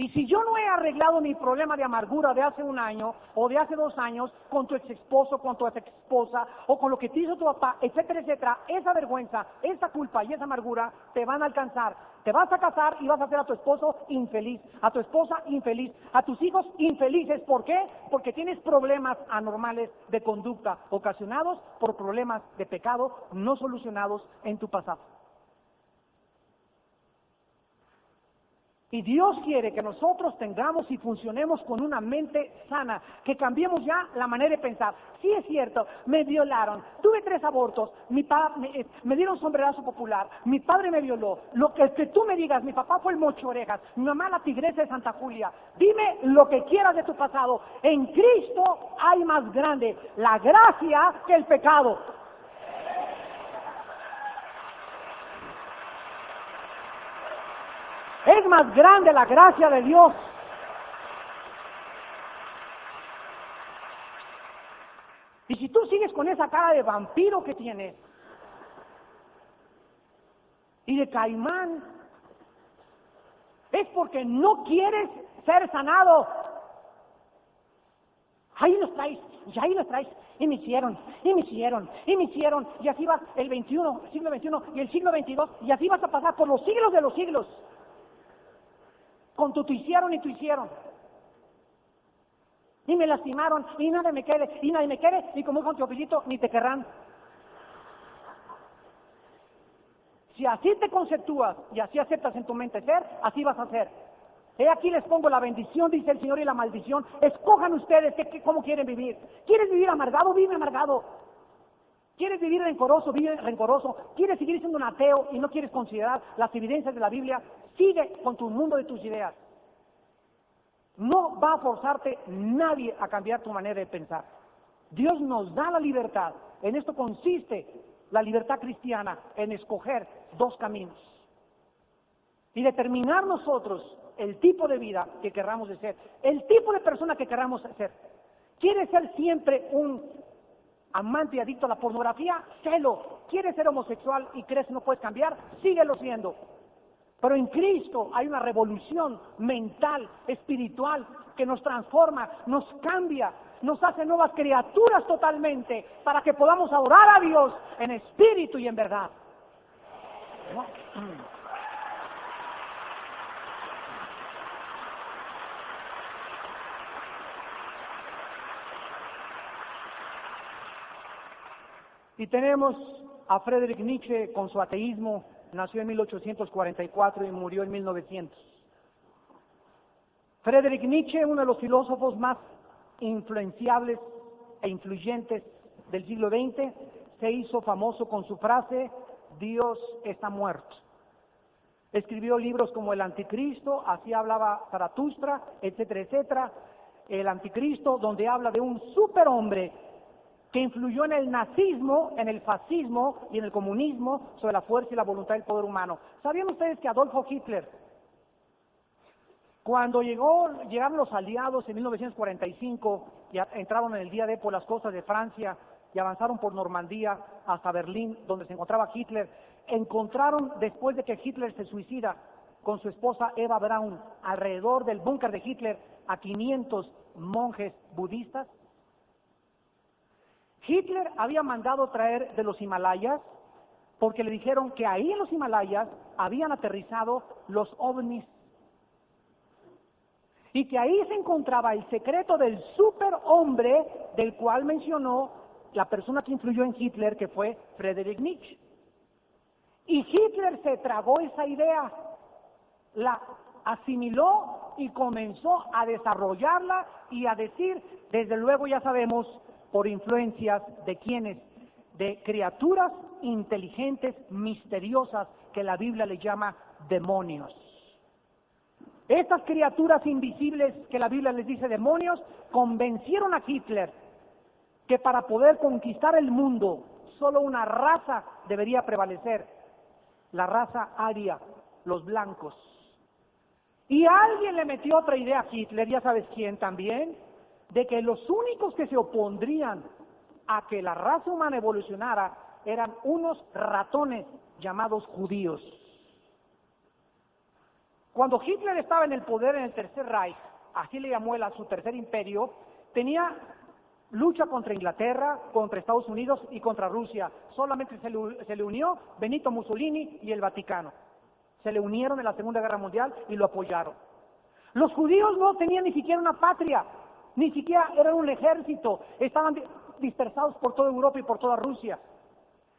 Y si yo no he arreglado mi problema de amargura de hace un año o de hace 2 años con tu ex esposo, con tu ex esposa o con lo que te hizo tu papá, etcétera, etcétera, esa vergüenza, esa culpa y esa amargura te van a alcanzar. Te vas a casar y vas a hacer a tu esposo infeliz, a tu esposa infeliz, a tus hijos infelices. ¿Por qué? Porque tienes problemas anormales de conducta ocasionados por problemas de pecado no solucionados en tu pasado. Y Dios quiere que nosotros tengamos y funcionemos con una mente sana, que cambiemos ya la manera de pensar. Sí es cierto, me violaron, tuve 3 abortos, me dieron sombrerazo popular, mi padre me violó, lo que tú me digas, mi papá fue el mocho orejas, mi mamá la tigresa de Santa Julia, dime lo que quieras de tu pasado. En Cristo hay más grande la gracia que el pecado. Es más grande la gracia de Dios. Y si tú sigues con esa cara de vampiro que tienes y de caimán, es porque no quieres ser sanado. Ahí los traes, y ahí los traes, y me hicieron, y así vas el siglo XXI y el siglo XXII, y así vas a pasar por los siglos de los siglos. Con tu hicieron y tu hicieron. Y me lastimaron, y nadie me quiere, y como dijo Teofilito, ni te querrán. Si así te conceptúas y así aceptas en tu mente ser, así vas a ser. He aquí les pongo la bendición, dice el Señor, y la maldición. Escojan ustedes cómo quieren vivir. ¿Quieres vivir amargado? Vive amargado. ¿Quieres vivir rencoroso? Vive rencoroso. ¿Quieres seguir siendo un ateo y no quieres considerar las evidencias de la Biblia? Sigue con tu mundo de tus ideas. No va a forzarte nadie a cambiar tu manera de pensar. Dios nos da la libertad. En esto consiste la libertad cristiana, en escoger 2 caminos. Y determinar nosotros el tipo de vida que querramos de ser, el tipo de persona que querramos ser. ¿Quieres ser siempre un amante y adicto a la pornografía? Sélo. ¿Quieres ser homosexual y crees que no puedes cambiar? Síguelo siendo. Pero en Cristo hay una revolución mental, espiritual, que nos transforma, nos cambia, nos hace nuevas criaturas totalmente, para que podamos adorar a Dios en espíritu y en verdad. ¿No? Y tenemos a Friedrich Nietzsche con su ateísmo. Nació en 1844 y murió en 1900. Friedrich Nietzsche, uno de los filósofos más influenciables e influyentes del siglo XX, se hizo famoso con su frase: Dios está muerto. Escribió libros como El Anticristo, así hablaba Zaratustra, etcétera, etcétera. El Anticristo, donde habla de un superhombre que influyó en el nazismo, en el fascismo y en el comunismo sobre la fuerza y la voluntad del poder humano. ¿Sabían ustedes que Adolfo Hitler, cuando llegaron los aliados en 1945 y entraron en el día D por las costas de Francia y avanzaron por Normandía hasta Berlín, donde se encontraba Hitler, encontraron, después de que Hitler se suicida con su esposa Eva Braun, alrededor del búnker de Hitler a 500 monjes budistas? Hitler había mandado traer de los Himalayas, porque le dijeron que ahí en los Himalayas habían aterrizado los ovnis, y que ahí se encontraba el secreto del superhombre del cual mencionó la persona que influyó en Hitler, que fue Friedrich Nietzsche. Y Hitler se tragó esa idea, la asimiló y comenzó a desarrollarla y a decir, desde luego ya sabemos, por influencias de quienes, de criaturas inteligentes, misteriosas, que la Biblia le llama demonios. Estas criaturas invisibles que la Biblia les dice demonios, convencieron a Hitler que para poder conquistar el mundo, solo una raza debería prevalecer, la raza aria, los blancos. Y alguien le metió otra idea a Hitler, ya sabes quién también, de que los únicos que se opondrían a que la raza humana evolucionara eran unos ratones llamados judíos. Cuando Hitler estaba en el poder en el Tercer Reich, así le llamó él a su tercer imperio, tenía lucha contra Inglaterra, contra Estados Unidos y contra Rusia. Solamente se le unió Benito Mussolini y el Vaticano. Se le unieron en la Segunda Guerra Mundial y lo apoyaron. Los judíos no tenían ni siquiera una patria, ni siquiera eran un ejército, estaban dispersados por toda Europa y por toda Rusia.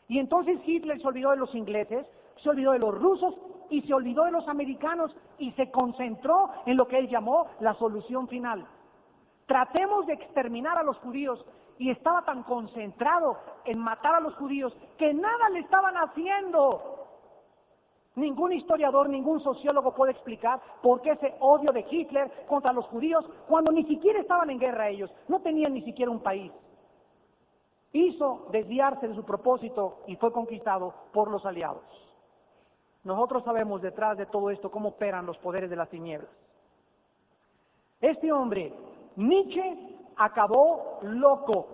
Y entonces Hitler se olvidó de los ingleses, se olvidó de los rusos y se olvidó de los americanos y se concentró en lo que él llamó la solución final. Tratemos de exterminar a los judíos, y estaba tan concentrado en matar a los judíos que nada le estaban haciendo. Ningún historiador, ningún sociólogo puede explicar por qué ese odio de Hitler contra los judíos cuando ni siquiera estaban en guerra ellos, no tenían ni siquiera un país. Hizo desviarse de su propósito y fue conquistado por los aliados. Nosotros sabemos detrás de todo esto cómo operan los poderes de las tinieblas. Este hombre, Nietzsche, acabó loco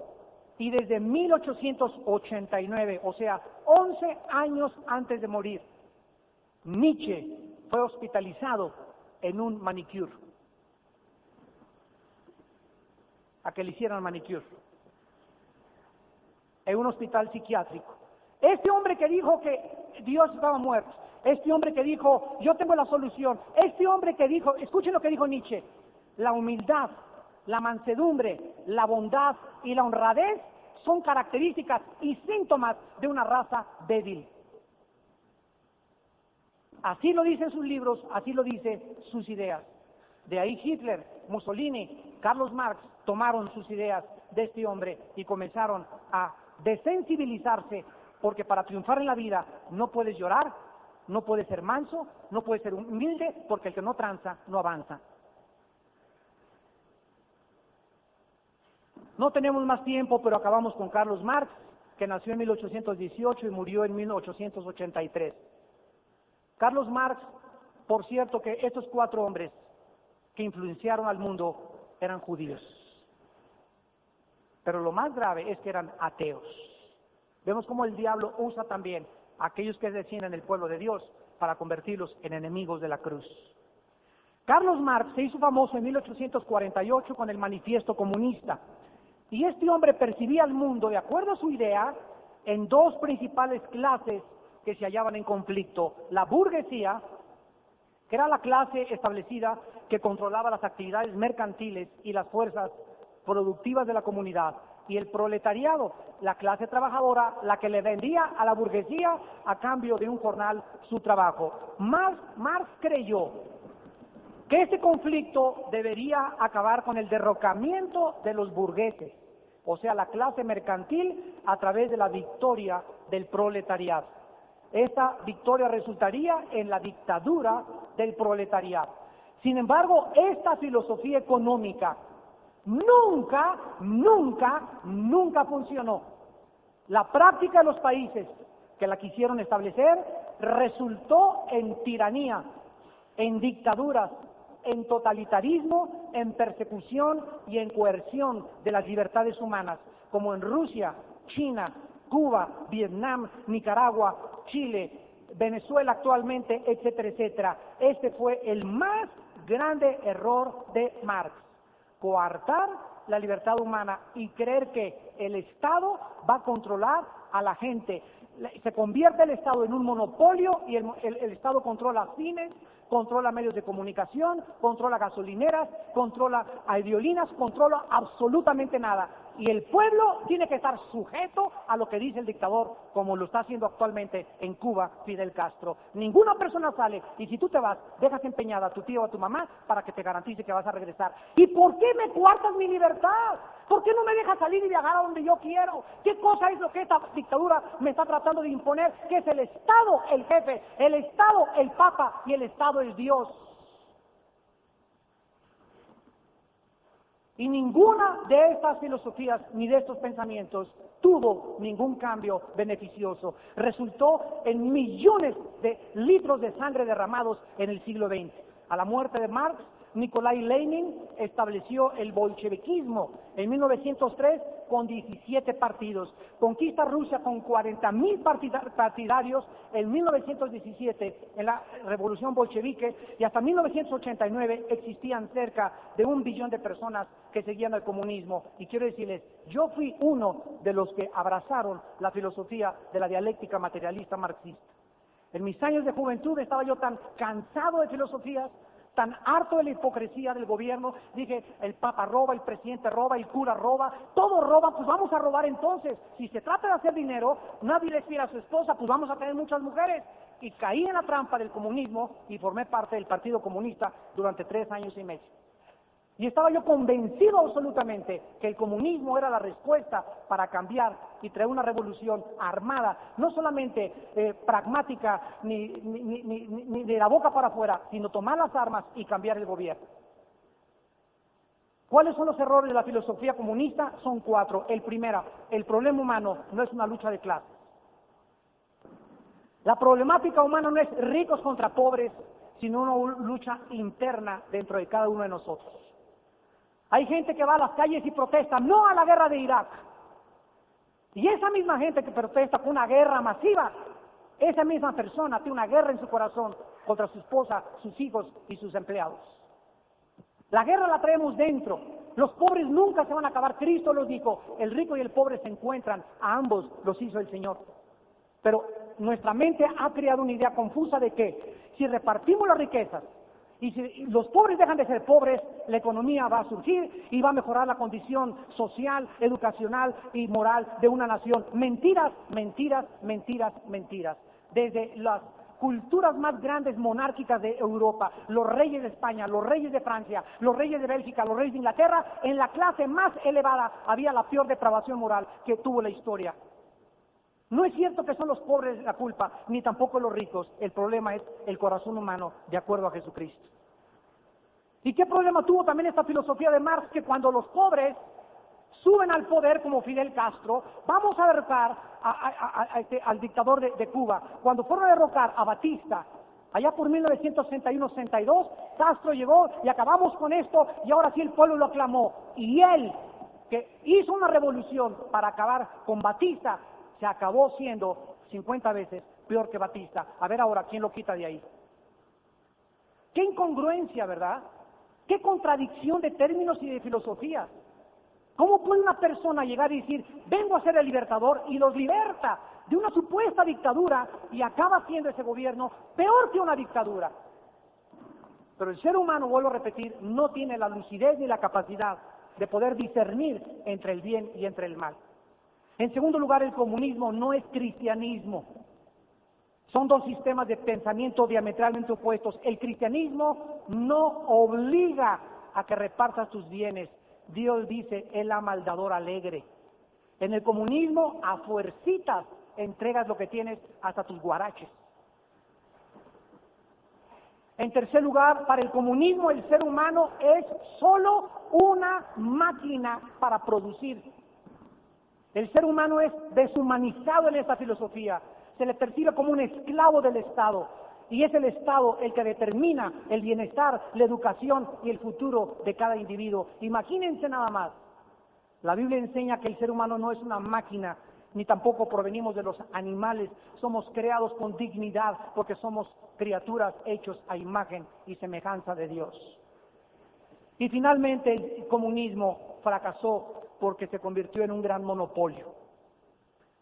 y desde 1889, o sea, 11 años antes de morir, Nietzsche fue hospitalizado en un manicure, a que le hicieran manicure, en un hospital psiquiátrico. Este hombre que dijo que Dios estaba muerto, este hombre que dijo, yo tengo la solución, este hombre que dijo, escuchen lo que dijo Nietzsche, la humildad, la mansedumbre, la bondad y la honradez son características y síntomas de una raza débil. Así lo dicen sus libros, así lo dicen sus ideas. De ahí Hitler, Mussolini, Carlos Marx tomaron sus ideas de este hombre y comenzaron a desensibilizarse, porque para triunfar en la vida no puedes llorar, no puedes ser manso, no puedes ser humilde, porque el que no tranza no avanza. No tenemos más tiempo, pero acabamos con Carlos Marx, que nació en 1818 y murió en 1883. Carlos Marx, por cierto, que estos 4 hombres que influenciaron al mundo eran judíos. Pero lo más grave es que eran ateos. Vemos cómo el diablo usa también a aquellos que descienden del pueblo de Dios para convertirlos en enemigos de la cruz. Carlos Marx se hizo famoso en 1848 con el Manifiesto Comunista. Y este hombre percibía al mundo, de acuerdo a su idea, en 2 principales clases que se hallaban en conflicto: la burguesía, que era la clase establecida que controlaba las actividades mercantiles y las fuerzas productivas de la comunidad, y el proletariado, la clase trabajadora, la que le vendía a la burguesía a cambio de un jornal su trabajo. Marx creyó que este conflicto debería acabar con el derrocamiento de los burgueses, o sea, la clase mercantil, a través de la victoria del proletariado. Esta victoria resultaría en la dictadura del proletariado. Sin embargo, esta filosofía económica nunca funcionó. La práctica de los países que la quisieron establecer resultó en tiranía, en dictaduras, en totalitarismo, en persecución y en coerción de las libertades humanas, como en Rusia, China, Cuba, Vietnam, Nicaragua, Chile, Venezuela actualmente, etcétera, etcétera. Este fue el más grande error de Marx: coartar la libertad humana y creer que el Estado va a controlar a la gente. Se convierte el Estado en un monopolio y el Estado controla cines, controla medios de comunicación, controla gasolineras, controla aerolíneas, controla absolutamente nada. Y el pueblo tiene que estar sujeto a lo que dice el dictador, como lo está haciendo actualmente en Cuba Fidel Castro. Ninguna persona sale, y si tú te vas, dejas empeñada a tu tío o a tu mamá para que te garantice que vas a regresar. ¿Y por qué me coartas mi libertad? ¿Por qué no me dejas salir y viajar a donde yo quiero? ¿Qué cosa es lo que esta dictadura me está tratando de imponer? Que es el Estado el jefe, el Estado el Papa y el Estado el Dios. Y ninguna de estas filosofías ni de estos pensamientos tuvo ningún cambio beneficioso. Resultó en millones de litros de sangre derramados en el siglo XX. A la muerte de Marx Nikolai Lenin estableció el bolcheviquismo en 1903 con 17 partidos. Conquista Rusia con 40,000 partidarios en 1917 en la revolución bolchevique, y hasta 1989 existían cerca de 1 billón de personas que seguían el comunismo. Y quiero decirles, yo fui uno de los que abrazaron la filosofía de la dialéctica materialista marxista. En mis años de juventud estaba yo tan cansado de filosofías, tan harto de la hipocresía del gobierno. Dije, el Papa roba, el presidente roba, el cura roba, todo roba, pues vamos a robar entonces. Si se trata de hacer dinero, nadie le pide a su esposa, pues vamos a tener muchas mujeres. Y caí en la trampa del comunismo y formé parte del Partido Comunista durante 3 años y medio. Y estaba yo convencido absolutamente que el comunismo era la respuesta para cambiar y traer una revolución armada, no solamente pragmática ni de la boca para afuera, sino tomar las armas y cambiar el gobierno. ¿Cuáles son los errores de la filosofía comunista? Son 4. El primero, el problema humano no es una lucha de clases. La problemática humana no es ricos contra pobres, sino una lucha interna dentro de cada uno de nosotros. Hay gente que va a las calles y protesta no a la guerra de Irak. Y esa misma gente que protesta por una guerra masiva, esa misma persona tiene una guerra en su corazón contra su esposa, sus hijos y sus empleados. La guerra la traemos dentro. Los pobres nunca se van a acabar. Cristo los dijo, el rico y el pobre se encuentran, a ambos los hizo el Señor. Pero nuestra mente ha creado una idea confusa de que si repartimos las riquezas, y si los pobres dejan de ser pobres, la economía va a surgir y va a mejorar la condición social, educacional y moral de una nación. Mentiras, mentiras, mentiras, mentiras. Desde las culturas más grandes monárquicas de Europa, los reyes de España, los reyes de Francia, los reyes de Bélgica, los reyes de Inglaterra, en la clase más elevada había la peor depravación moral que tuvo la historia. No es cierto que son los pobres la culpa, ni tampoco los ricos. El problema es el corazón humano, de acuerdo a Jesucristo. ¿Y qué problema tuvo también esta filosofía de Marx? Que cuando los pobres suben al poder, como Fidel Castro, vamos a derrocar al dictador de Cuba. Cuando fueron a derrocar a Batista, allá por 1961-62, Castro llegó y acabamos con esto, y ahora sí el pueblo lo aclamó. Y él, que hizo una revolución para acabar con Batista, se acabó siendo 50 veces peor que Batista. A ver ahora, ¿quién lo quita de ahí? Qué incongruencia, ¿verdad? Qué contradicción de términos y de filosofías. ¿Cómo puede una persona llegar y decir, vengo a ser el libertador, y los liberta de una supuesta dictadura y acaba siendo ese gobierno peor que una dictadura? Pero el ser humano, vuelvo a repetir, no tiene la lucidez ni la capacidad de poder discernir entre el bien y entre el mal. En segundo lugar, el comunismo no es cristianismo. Son 2 sistemas de pensamiento diametralmente opuestos. El cristianismo no obliga a que repartas tus bienes. Dios dice, Él ama al dador alegre. En el comunismo, a fuercitas, entregas lo que tienes hasta tus guaraches. En tercer lugar, para el comunismo, el ser humano es solo una máquina para producir. El ser humano es deshumanizado en esta filosofía. Se le percibe como un esclavo del Estado. Y es el Estado el que determina el bienestar, la educación y el futuro de cada individuo. Imagínense nada más. La Biblia enseña que el ser humano no es una máquina, ni tampoco provenimos de los animales. Somos creados con dignidad porque somos criaturas hechos a imagen y semejanza de Dios. Y finalmente el comunismo fracasó porque se convirtió en un gran monopolio.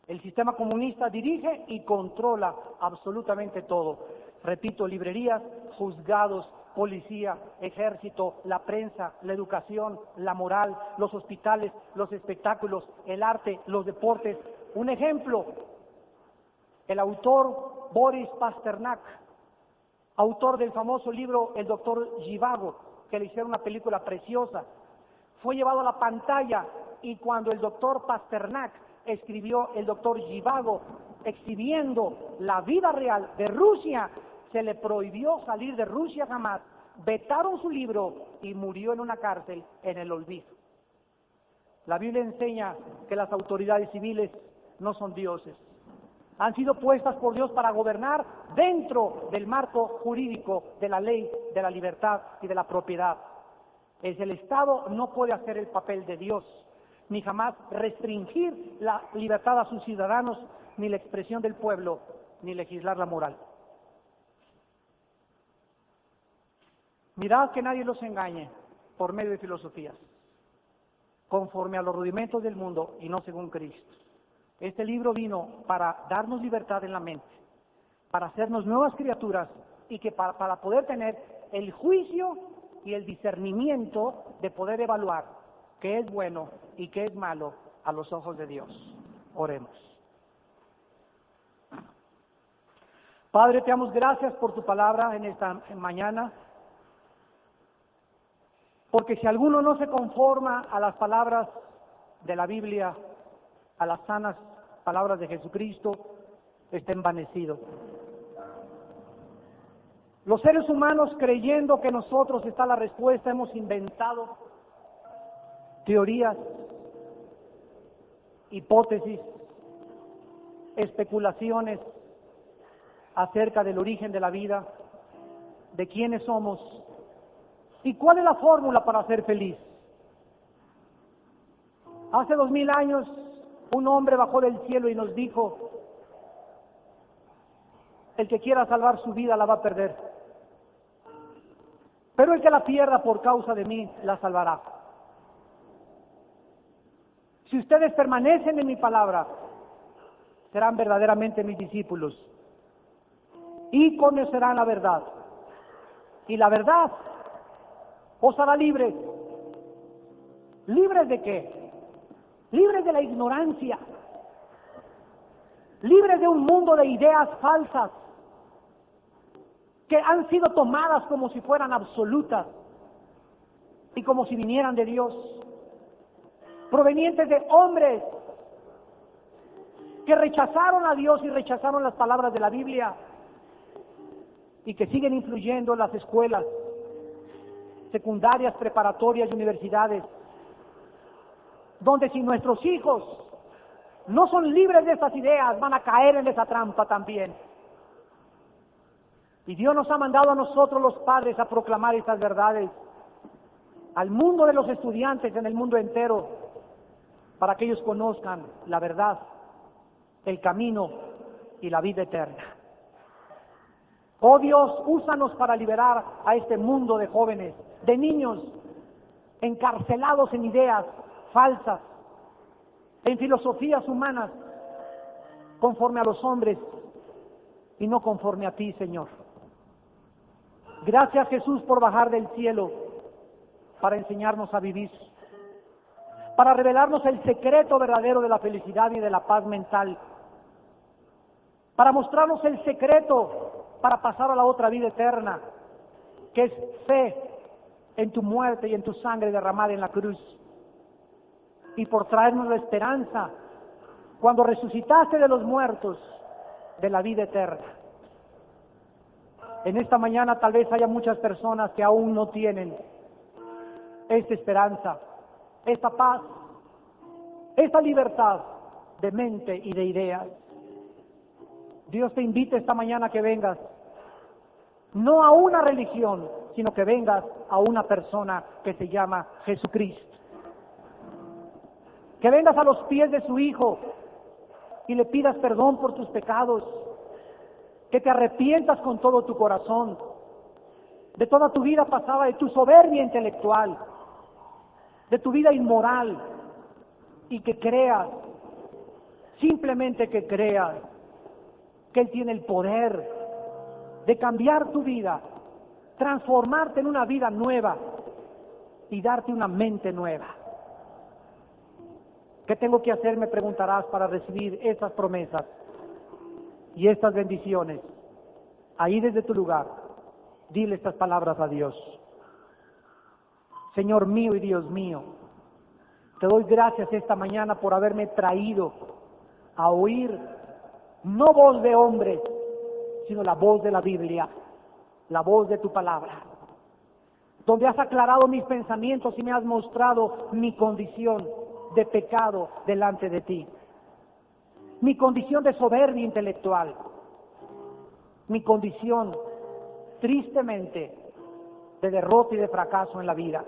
El sistema comunista dirige y controla absolutamente todo. Repito, librerías, juzgados, policía, ejército, la prensa, la educación, la moral, los hospitales, los espectáculos, el arte, los deportes. Un ejemplo, el autor Boris Pasternak, autor del famoso libro El Doctor Zhivago, que le hicieron una película preciosa, fue llevado a la pantalla, y cuando el doctor Pasternak escribió El Doctor Zhivago, exhibiendo la vida real de Rusia, se le prohibió salir de Rusia jamás, vetaron su libro y murió en una cárcel en el olvido. La Biblia enseña que las autoridades civiles no son dioses. Han sido puestas por Dios para gobernar dentro del marco jurídico de la ley de la libertad y de la propiedad. El Estado no puede hacer el papel de Dios, ni jamás restringir la libertad a sus ciudadanos, ni la expresión del pueblo, ni legislar la moral. Mirad que nadie los engañe por medio de filosofías, conforme a los rudimentos del mundo y no según Cristo. Este libro vino para darnos libertad en la mente, para hacernos nuevas criaturas y que para poder tener el juicio y el discernimiento de poder evaluar qué es bueno y qué es malo a los ojos de Dios. Oremos. Padre, te damos gracias por tu palabra en esta mañana, porque si alguno no se conforma a las palabras de la Biblia, a las sanas palabras de Jesucristo, está envanecido. Los seres humanos, creyendo que nosotros está la respuesta, hemos inventado teorías, hipótesis, especulaciones acerca del origen de la vida, de quiénes somos y cuál es la fórmula para ser feliz. Hace 2000 años un hombre bajó del cielo y nos dijo: el que quiera salvar su vida la va a perder, pero el que la pierda por causa de mí la salvará. Si ustedes permanecen en mi palabra, serán verdaderamente mis discípulos y conocerán la verdad, y la verdad os hará libres. ¿Libres de qué? Libres de la ignorancia, libres de un mundo de ideas falsas que han sido tomadas como si fueran absolutas y como si vinieran de Dios, provenientes de hombres que rechazaron a Dios y rechazaron las palabras de la Biblia y que siguen influyendo en las escuelas secundarias, preparatorias y universidades, donde si nuestros hijos no son libres de esas ideas, van a caer en esa trampa también. Y Dios nos ha mandado a nosotros los padres a proclamar estas verdades al mundo de los estudiantes en el mundo entero, para que ellos conozcan la verdad, el camino y la vida eterna. Oh Dios, úsanos para liberar a este mundo de jóvenes, de niños encarcelados en ideas falsas, en filosofías humanas, conforme a los hombres y no conforme a ti, Señor. Gracias, Jesús, por bajar del cielo para enseñarnos a vivir, para revelarnos el secreto verdadero de la felicidad y de la paz mental, para mostrarnos el secreto para pasar a la otra vida eterna, que es fe en tu muerte y en tu sangre derramada en la cruz, y por traernos la esperanza, cuando resucitaste de los muertos, de la vida eterna. En esta mañana tal vez haya muchas personas que aún no tienen esta esperanza, esta paz, esta libertad de mente y de ideas. Dios te invita esta mañana a que vengas, no a una religión, sino que vengas a una persona que se llama Jesucristo. Que vengas a los pies de su Hijo y le pidas perdón por tus pecados, que te arrepientas con todo tu corazón de toda tu vida pasada, de tu soberbia intelectual, de tu vida inmoral, y que creas, simplemente que creas, que Él tiene el poder de cambiar tu vida, transformarte en una vida nueva y darte una mente nueva. ¿Qué tengo que hacer? Me preguntarás, para recibir estas promesas y estas bendiciones. Ahí desde tu lugar, dile estas palabras a Dios. Señor mío y Dios mío, te doy gracias esta mañana por haberme traído a oír no voz de hombre, sino la voz de la Biblia, la voz de tu palabra, donde has aclarado mis pensamientos y me has mostrado mi condición de pecado delante de ti, mi condición de soberbia intelectual, mi condición tristemente de derrota y de fracaso en la vida.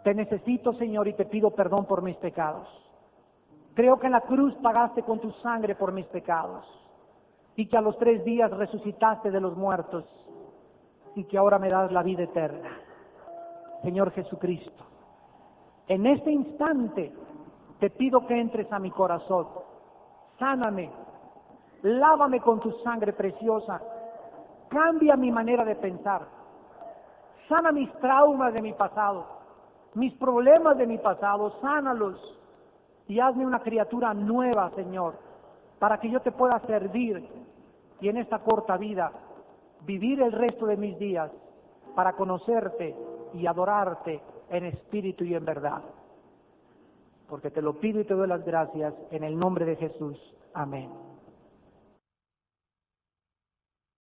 Te necesito, Señor, y te pido perdón por mis pecados. Creo que en la cruz pagaste con tu sangre por mis pecados y que a los 3 días resucitaste de los muertos y que ahora me das la vida eterna. Señor Jesucristo, en este instante te pido que entres a mi corazón, sáname, lávame con tu sangre preciosa, cambia mi manera de pensar, sana mis traumas de mi pasado, mis problemas de mi pasado, sánalos y hazme una criatura nueva, Señor, para que yo te pueda servir y en esta corta vida vivir el resto de mis días para conocerte y adorarte en espíritu y en verdad. Porque te lo pido y te doy las gracias en el nombre de Jesús. Amén.